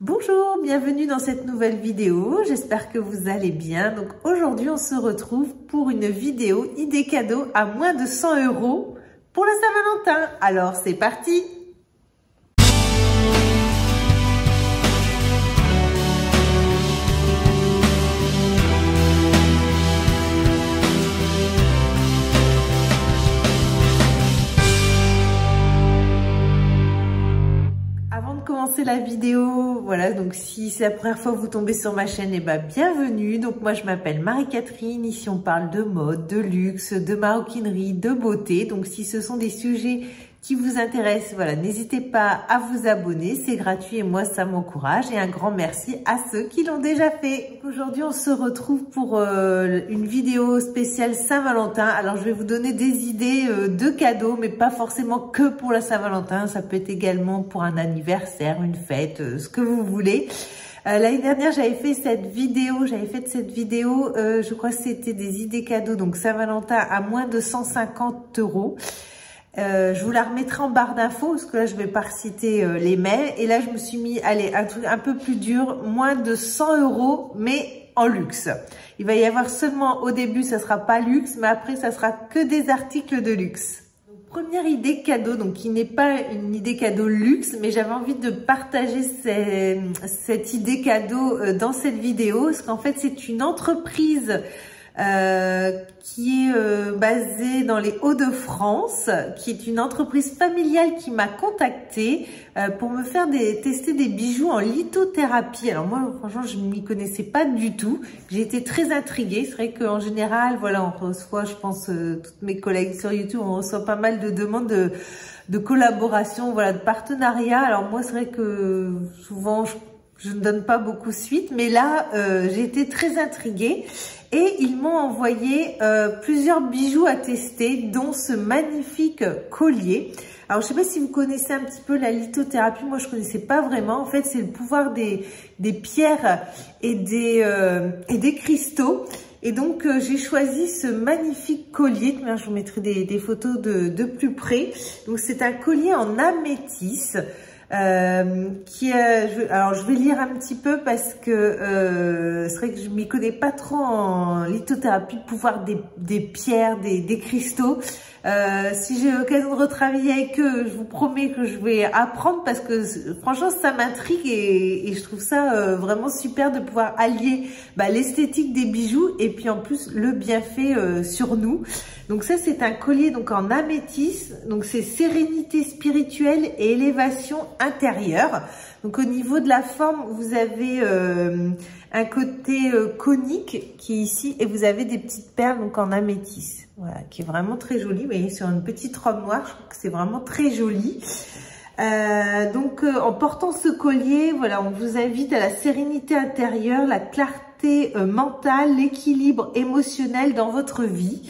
Bonjour, bienvenue dans cette nouvelle vidéo, j'espère que vous allez bien. Donc aujourd'hui on se retrouve pour une vidéo idée cadeau à moins de 100 € pour la Saint-Valentin. Alors c'est parti! La vidéo, voilà, donc si c'est la première fois que vous tombez sur ma chaîne, et bienvenue. Donc moi je m'appelle Marie-Catherine, ici on parle de mode, de luxe, de maroquinerie, de beauté. Donc si ce sont des sujets qui vous intéressent, voilà, n'hésitez pas à vous abonner, c'est gratuit et moi ça m'encourage. Et un grand merci à ceux qui l'ont déjà fait. Aujourd'hui on se retrouve pour une vidéo spéciale Saint-Valentin. Alors je vais vous donner des idées de cadeaux, mais pas forcément que pour la Saint-Valentin, ça peut être également pour un anniversaire, une fête, ce que vous voulez. L'année dernière, j'avais fait cette vidéo, je crois que c'était des idées cadeaux, donc Saint-Valentin à moins de 150 €. Je vous la remettrai en barre d'infos parce que là je vais pas reciter les mails. Et là je me suis mis, allez, un truc un peu plus dur, moins de 100 € mais en luxe. Il va y avoir seulement au début, ça sera pas luxe, mais après ça sera que des articles de luxe. Donc, première idée cadeau, donc qui n'est pas une idée cadeau luxe, mais j'avais envie de partager cette idée cadeau dans cette vidéo parce qu'en fait c'est une entreprise qui est basée dans les Hauts-de-France, qui est une entreprise familiale qui m'a contactée pour me faire tester des bijoux en lithothérapie. Alors moi, franchement, je m'y connaissais pas du tout. J'ai été très intriguée. C'est vrai qu'en général, voilà, on reçoit, je pense, toutes mes collègues sur YouTube, on reçoit pas mal de demandes de collaboration, voilà, de partenariat. Alors moi, c'est vrai que souvent, je ne donne pas beaucoup suite, mais là, j'ai été très intriguée. Et ils m'ont envoyé plusieurs bijoux à tester, dont ce magnifique collier. Alors, je sais pas si vous connaissez un petit peu la lithothérapie. Moi, je connaissais pas vraiment. En fait, c'est le pouvoir des pierres et des cristaux. Et donc, j'ai choisi ce magnifique collier. Je vous mettrai des photos de plus près. Donc, c'est un collier en améthyste. Alors je vais lire un petit peu parce que c'est vrai que je m'y connais pas trop en lithothérapie, le pouvoir des pierres, des cristaux. Si j'ai l'occasion de retravailler avec eux, je vous promets que je vais apprendre parce que franchement ça m'intrigue et je trouve ça vraiment super de pouvoir allier l'esthétique des bijoux et puis en plus le bienfait sur nous. Donc ça c'est un collier donc en améthyste, donc c'est sérénité spirituelle et élévation intérieure. Donc au niveau de la forme, vous avez un côté conique qui est ici et vous avez des petites perles donc en améthyste. Voilà, qui est vraiment très joli. Vous voyez sur une petite robe noire, je trouve que c'est vraiment très joli. Donc en portant ce collier, voilà, on vous invite à la sérénité intérieure, la clarté mentale, l'équilibre émotionnel dans votre vie.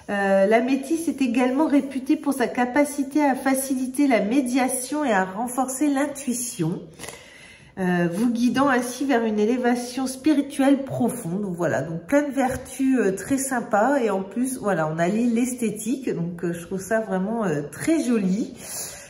L'améthyste est également réputée pour sa capacité à faciliter la médiation et à renforcer l'intuition, vous guidant ainsi vers une élévation spirituelle profonde. Donc voilà, donc plein de vertus très sympas et en plus voilà, on allie l'esthétique, donc je trouve ça vraiment très joli.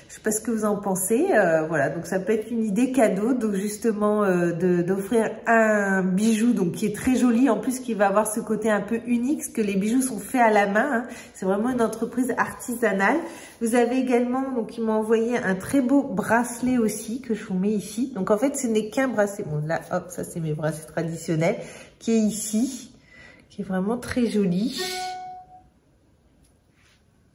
Je sais pas ce que vous en pensez, voilà, donc ça peut être une idée cadeau, donc justement d'offrir un bijou donc qui est très joli, en plus qui va avoir ce côté un peu unique, parce que les bijoux sont faits à la main, hein. C'est vraiment une entreprise artisanale. Vous avez également, donc ils m'ont envoyé un très beau bracelet aussi, que je vous mets ici. Donc en fait ce n'est qu'un bracelet, bon là hop, ça c'est mes bracelets traditionnels, qui est ici, qui est vraiment très joli.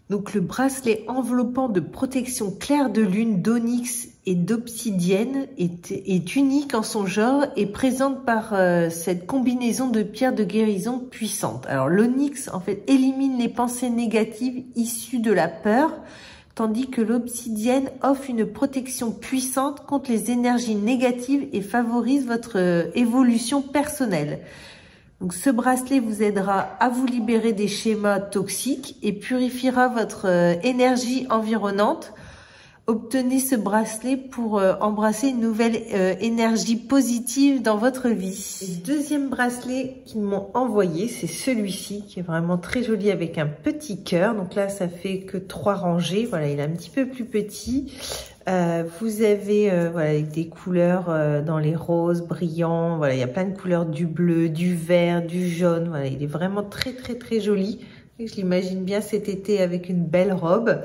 Donc le bracelet enveloppant de protection claire de lune, d'onyx et d'obsidienne est unique en son genre et présente par cette combinaison de pierres de guérison puissante. Alors l'onyx en fait élimine les pensées négatives issues de la peur, tandis que l'obsidienne offre une protection puissante contre les énergies négatives et favorise votre évolution personnelle. Donc, ce bracelet vous aidera à vous libérer des schémas toxiques et purifiera votre énergie environnante. Obtenez ce bracelet pour embrasser une nouvelle énergie positive dans votre vie. Le deuxième bracelet qu'ils m'ont envoyé, c'est celui-ci qui est vraiment très joli avec un petit cœur. Donc là, ça fait que 3 rangées. Voilà, il est un petit peu plus petit. Vous avez voilà, des couleurs dans les roses brillants. Voilà, il y a plein de couleurs, du bleu, du vert, du jaune. Voilà, il est vraiment très très très joli. Je l'imagine bien cet été avec une belle robe.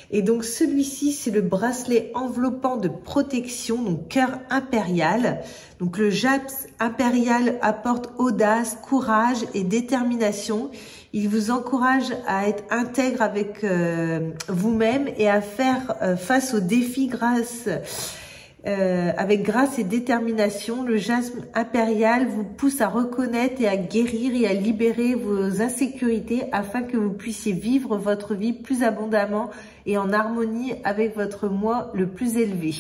Et donc celui-ci, c'est le bracelet enveloppant de protection, donc cœur impérial. Donc le jaspe impérial apporte audace, courage et détermination. Il vous encourage à être intègre avec vous-même et à faire face aux défis avec grâce et détermination. Le jaspe impérial vous pousse à reconnaître et à guérir et à libérer vos insécurités afin que vous puissiez vivre votre vie plus abondamment et en harmonie avec votre moi le plus élevé.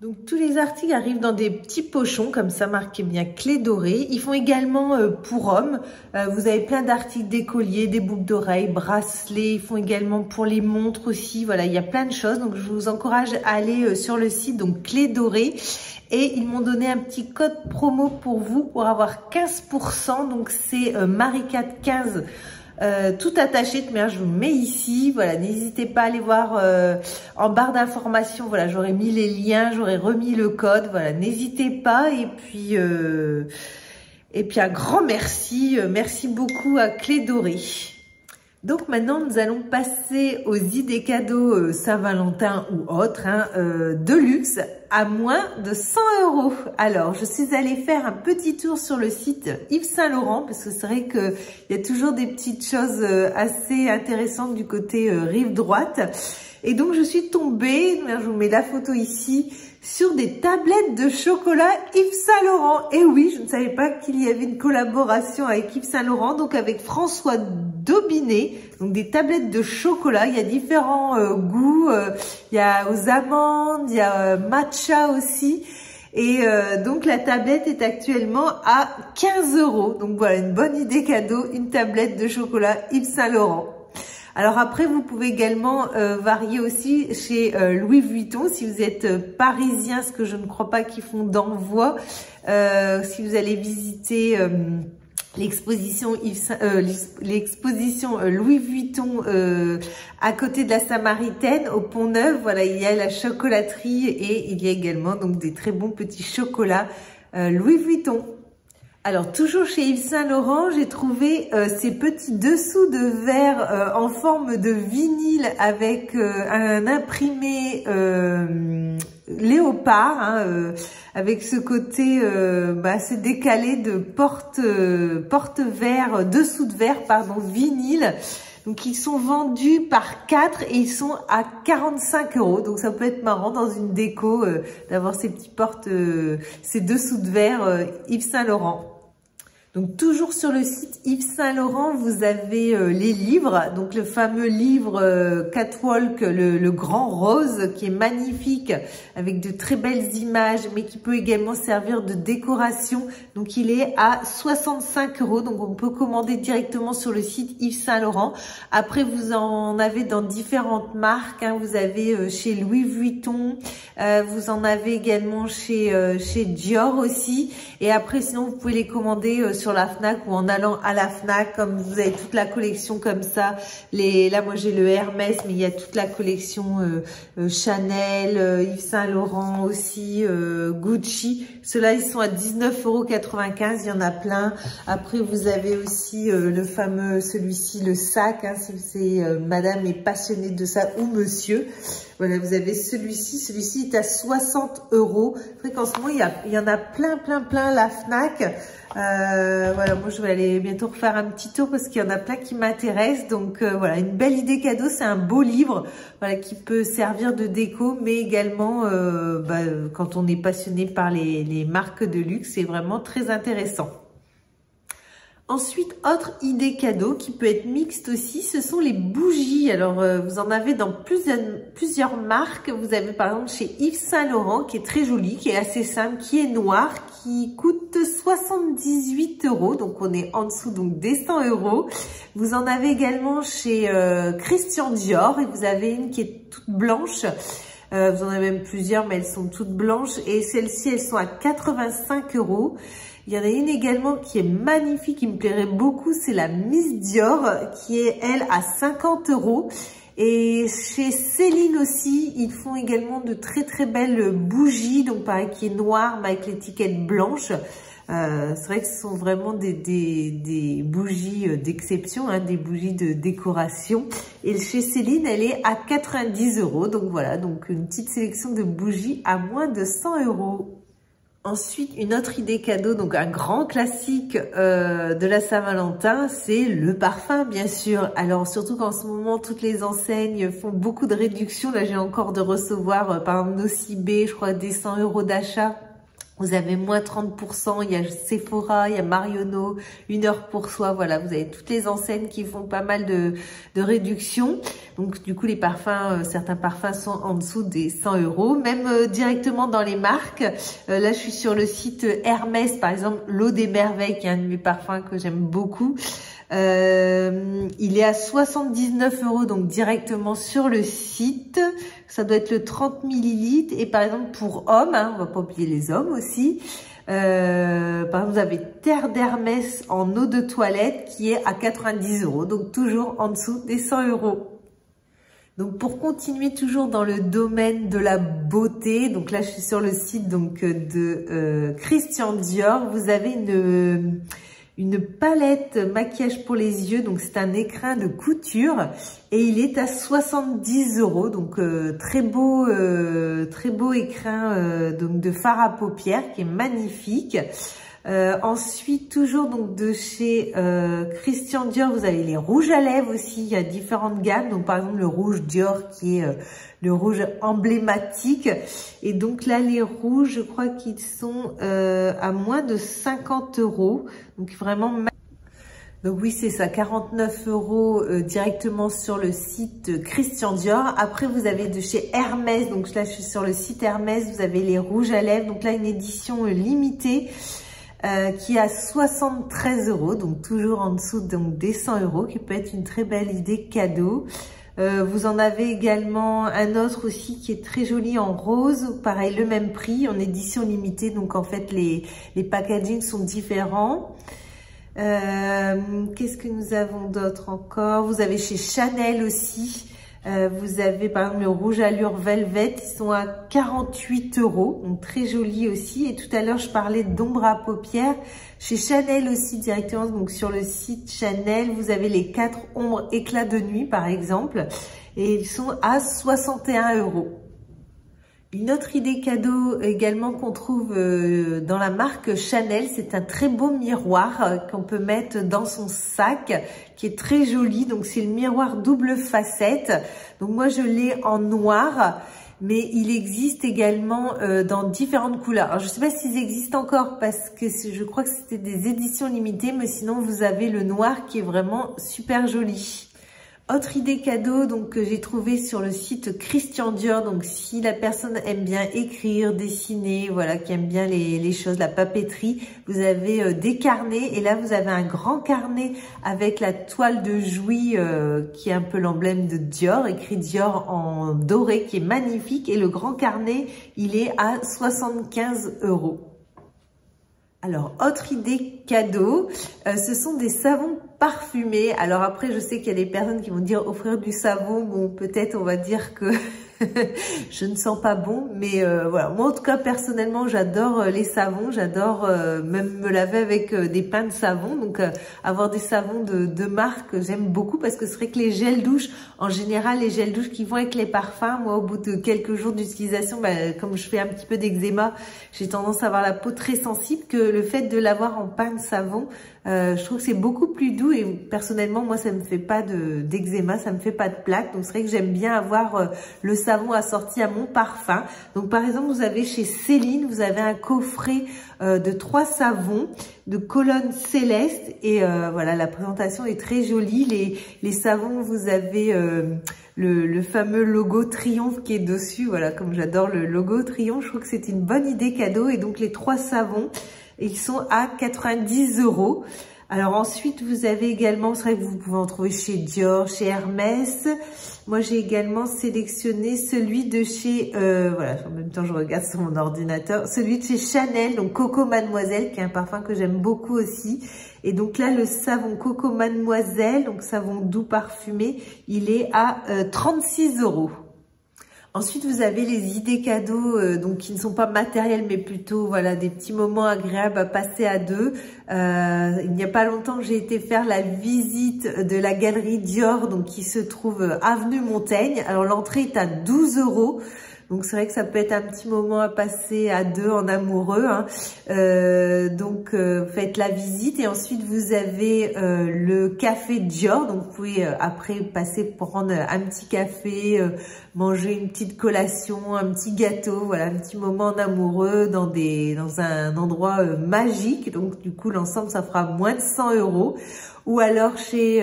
Donc tous les articles arrivent dans des petits pochons comme ça marqué bien clé dorée. Ils font également pour hommes. Vous avez plein d'articles d'écoliers, des boucles d'oreilles, bracelets. Ils font également pour les montres aussi. Voilà, il y a plein de choses. Donc je vous encourage à aller sur le site donc clé dorée. Et ils m'ont donné un petit code promo pour vous pour avoir 15%. Donc c'est Maricat15. Tout attaché, de manière, je vous mets ici. Voilà, n'hésitez pas à aller voir en barre d'informations. Voilà, j'aurais mis les liens, j'aurais remis le code. Voilà, n'hésitez pas. Et puis un grand merci. Merci beaucoup à Clé Dorée. Donc maintenant, nous allons passer aux idées cadeaux Saint-Valentin ou autres, de luxe à moins de 100 €. Alors, je suis allée faire un petit tour sur le site Yves Saint Laurent parce que c'est vrai qu'il y a toujours des petites choses assez intéressantes du côté rive droite. Et donc, je suis tombée, je vous mets la photo ici, sur des tablettes de chocolat Yves Saint Laurent. Et oui, je ne savais pas qu'il y avait une collaboration avec Yves Saint Laurent, donc avec François Daubinet. Donc des tablettes de chocolat, il y a différents goûts, il y a aux amandes, il y a matcha aussi. Et donc la tablette est actuellement à 15 €. Donc voilà, une bonne idée cadeau, une tablette de chocolat Yves Saint Laurent. Alors après, vous pouvez également varier aussi chez Louis Vuitton si vous êtes parisien, ce que je ne crois pas qu'ils font d'envoi. Si vous allez visiter l'exposition Louis Vuitton à côté de la Samaritaine au Pont-Neuf, voilà, il y a la chocolaterie et il y a également donc des très bons petits chocolats Louis Vuitton. Alors, toujours chez Yves Saint Laurent, j'ai trouvé ces petits dessous de verre en forme de vinyle avec un imprimé léopard, avec ce côté assez décalé de porte-verre, dessous de verre, pardon, vinyle. Donc, ils sont vendus par 4 et ils sont à 45 €. Donc, ça peut être marrant dans une déco d'avoir ces petits ces dessous de verre Yves Saint Laurent. Donc toujours sur le site Yves Saint Laurent, vous avez les livres, donc le fameux livre Catwalk, le grand rose qui est magnifique avec de très belles images mais qui peut également servir de décoration. Donc il est à 65 €, donc on peut commander directement sur le site Yves Saint Laurent. Après vous en avez dans différentes marques, vous avez chez Louis Vuitton, vous en avez également chez Dior aussi. Et après sinon vous pouvez les commander sur la Fnac ou en allant à la Fnac, comme vous avez toute la collection comme ça. Là moi j'ai le Hermès, mais il y a toute la collection Chanel, Yves Saint Laurent aussi, Gucci. Ceux-là ils sont à 19,95 €, il y en a plein. Après vous avez aussi le fameux, celui-ci, le sac, si c'est madame est passionnée de ça ou monsieur. Voilà, vous avez celui-ci est à 60 €. C'est vrai qu'en ce moment il y en a plein la Fnac. Voilà, moi je vais aller bientôt refaire un petit tour parce qu'il y en a plein qui m'intéressent. Donc voilà, une belle idée cadeau, c'est un beau livre, voilà, qui peut servir de déco, mais également quand on est passionné par les marques de luxe, c'est vraiment très intéressant. Ensuite, autre idée cadeau qui peut être mixte aussi, ce sont les bougies. Alors, vous en avez dans plusieurs marques. Vous avez par exemple chez Yves Saint Laurent qui est très joli, qui est assez simple, qui est noir, qui coûte 78 €. Donc, on est en dessous donc des 100 €. Vous en avez également chez Christian Dior et vous avez une qui est toute blanche. Vous en avez même plusieurs, mais elles sont toutes blanches. Et celles-ci, elles sont à 85 €. Il y en a une également qui est magnifique, qui me plairait beaucoup, c'est la Miss Dior, qui est, elle, à 50 €. Et chez Céline aussi, ils font également de très très belles bougies, donc pareil qui est noire mais avec l'étiquette blanche. C'est vrai que ce sont vraiment des bougies d'exception, hein, des bougies de décoration. Et chez Céline, elle est à 90 €. Donc voilà, donc une petite sélection de bougies à moins de 100 €. Ensuite, une autre idée cadeau, donc un grand classique de la Saint-Valentin, c'est le parfum, bien sûr. Alors, surtout qu'en ce moment, toutes les enseignes font beaucoup de réductions. Là, j'ai encore de recevoir, par exemple, Nocibé, je crois, des 100 € d'achat. Vous avez moins 30%, il y a Sephora, il y a Marionneau, 1 heure pour soi, voilà, vous avez toutes les enseignes qui font pas mal de réductions. Donc du coup les parfums, certains parfums sont en dessous des 100 €, même directement dans les marques. Là je suis sur le site Hermès, par exemple, l'eau des merveilles, qui est un de mes parfums que j'aime beaucoup. Il est à 79 €, donc directement sur le site. Ça doit être le 30 ml. Et par exemple, pour hommes, hein, on va pas oublier les hommes aussi. Par exemple, vous avez Terre d'Hermès en eau de toilette qui est à 90 €. Donc toujours en dessous des 100 €. Donc pour continuer toujours dans le domaine de la beauté, donc là je suis sur le site donc de Christian Dior. Vous avez une palette maquillage pour les yeux, donc c'est un écrin de couture et il est à 70 €, donc très beau écrin donc de fard à paupières qui est magnifique. Ensuite, toujours donc de chez Christian Dior, vous avez les rouges à lèvres aussi, il y a différentes gammes, donc par exemple le rouge Dior qui est le rouge emblématique, et donc là les rouges je crois qu'ils sont à moins de 50 €, donc vraiment donc oui c'est ça, 49 € directement sur le site Christian Dior. Après vous avez de chez Hermès, donc là je suis sur le site Hermès, vous avez les rouges à lèvres, donc là une édition limitée qui est à 73 €, donc toujours en dessous donc des 100 €, qui peut être une très belle idée cadeau. Vous en avez également un autre aussi qui est très joli en rose, pareil le même prix, en édition limitée, donc en fait les packagings sont différents. Qu'est-ce que nous avons d'autre encore? Vous avez chez Chanel aussi, vous avez par exemple le rouge allure Velvet, ils sont à 48 €, donc très joli aussi. Et tout à l'heure je parlais d'ombre à paupières, chez Chanel aussi directement, donc sur le site Chanel, vous avez les 4 ombres éclat de nuit par exemple, et ils sont à 61 €. Une autre idée cadeau également qu'on trouve dans la marque Chanel, c'est un très beau miroir qu'on peut mettre dans son sac, qui est très joli. Donc c'est le miroir double facette. Donc moi je l'ai en noir, mais il existe également dans différentes couleurs. Alors je sais pas s'ils existent encore parce que je crois que c'était des éditions limitées, mais sinon vous avez le noir qui est vraiment super joli. Autre idée cadeau donc que j'ai trouvé sur le site Christian Dior, donc si la personne aime bien écrire, dessiner, voilà, qui aime bien les choses, la papeterie, vous avez des carnets, et là vous avez un grand carnet avec la toile de Jouy qui est un peu l'emblème de Dior, écrit Dior en doré, qui est magnifique, et le grand carnet il est à 75 €. Alors, autre idée cadeau, ce sont des savons parfumés. Alors après, je sais qu'il y a des personnes qui vont dire offrir du savon. Bon, peut-être on va dire que je ne sens pas bon, mais voilà. Moi, en tout cas, personnellement, j'adore les savons. J'adore même me laver avec des pains de savon. Donc, avoir des savons de marque, j'aime beaucoup, parce que c'est vrai que les gels douche, en général, les gels douche qui vont avec les parfums, moi, au bout de quelques jours d'utilisation, comme je fais un petit peu d'eczéma, j'ai tendance à avoir la peau très sensible, que le fait de l'avoir en pain de savon, je trouve que c'est beaucoup plus doux, et personnellement moi ça me fait pas d'eczéma, ça me fait pas de plaques, donc c'est vrai que j'aime bien avoir le savon assorti à mon parfum. Donc par exemple vous avez chez Céline, vous avez un coffret de 3 savons de Cologne Céleste, et voilà, la présentation est très jolie. Les savons, vous avez le fameux logo Triomphe qui est dessus, voilà, comme j'adore le logo Triomphe, je trouve que c'est une bonne idée cadeau. Et donc les 3 savons, ils sont à 90 €. Alors ensuite, vous avez également, c'est vrai que vous pouvez en trouver chez Dior, chez Hermès. Moi, j'ai également sélectionné celui de chez, voilà, en même temps, je regarde sur mon ordinateur, celui de chez Chanel, donc Coco Mademoiselle, qui est un parfum que j'aime beaucoup aussi. Et donc là, le savon Coco Mademoiselle, donc savon doux parfumé, il est à 36 €. Ensuite, vous avez les idées cadeaux, donc qui ne sont pas matériels, mais plutôt voilà des petits moments agréables à passer à deux. Il n'y a pas longtemps que j'ai été faire la visite de la galerie Dior, donc qui se trouve avenue Montaigne. Alors l'entrée est à 12 €. Donc c'est vrai que ça peut être un petit moment à passer à deux en amoureux, hein. Faites la visite et ensuite vous avez le café Dior. Donc vous pouvez après passer prendre un petit café, manger une petite collation, un petit gâteau, voilà, un petit moment en amoureux dans un endroit magique. Donc du coup l'ensemble ça fera moins de 100 €. Ou alors chez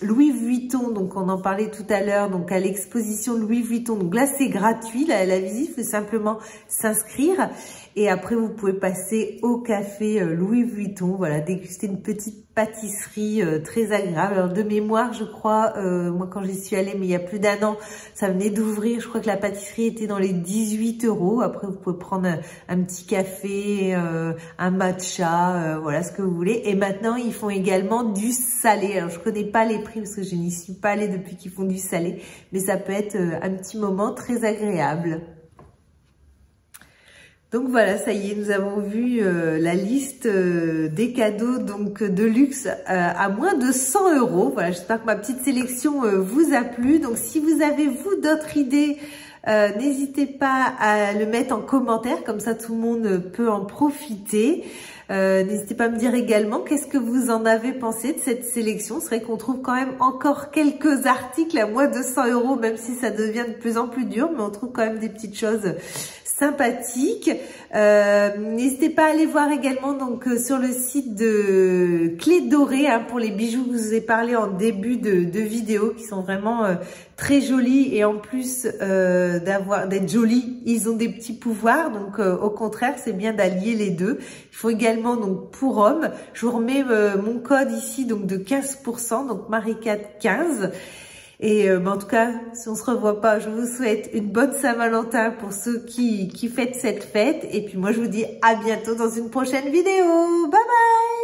Louis Vuitton, donc on en parlait tout à l'heure, donc à l'exposition Louis Vuitton. Donc là c'est gratuit, la visite, il faut simplement s'inscrire. Et après vous pouvez passer au café Louis Vuitton, voilà, déguster une petite pâtisserie très agréable. Alors de mémoire, je crois, moi quand j'y suis allée, mais il y a plus d'1 an, ça venait d'ouvrir, je crois que la pâtisserie était dans les 18 €. Après vous pouvez prendre un petit café, un matcha, voilà ce que vous voulez. Et maintenant ils font également du salé. Alors je connais pas les prix parce que je n'y suis pas allée depuis qu'ils font du salé, mais ça peut être un petit moment très agréable. Donc voilà, ça y est, nous avons vu la liste des cadeaux donc de luxe à moins de 100 €. Voilà, j'espère que ma petite sélection vous a plu. Donc si vous avez vous d'autres idées, n'hésitez pas à le mettre en commentaire, comme ça tout le monde peut en profiter. N'hésitez pas à me dire également qu'est-ce que vous en avez pensé de cette sélection. C'est vrai qu'on trouve quand même encore quelques articles à moins de 100 €, même si ça devient de plus en plus dur, mais on trouve quand même des petites choses sympathique. N'hésitez pas à aller voir également donc sur le site de Clé Dorée, hein, pour les bijoux que je vous ai parlé en début de vidéo, qui sont vraiment très jolis, et en plus d'être jolis, ils ont des petits pouvoirs. Donc au contraire, c'est bien d'allier les deux. Il faut également donc pour hommes, je vous remets mon code ici donc de 15%, donc Marie415. Et en tout cas, si on se revoit pas, je vous souhaite une bonne Saint-Valentin pour ceux qui fêtent cette fête. Et puis moi, je vous dis à bientôt dans une prochaine vidéo. Bye bye!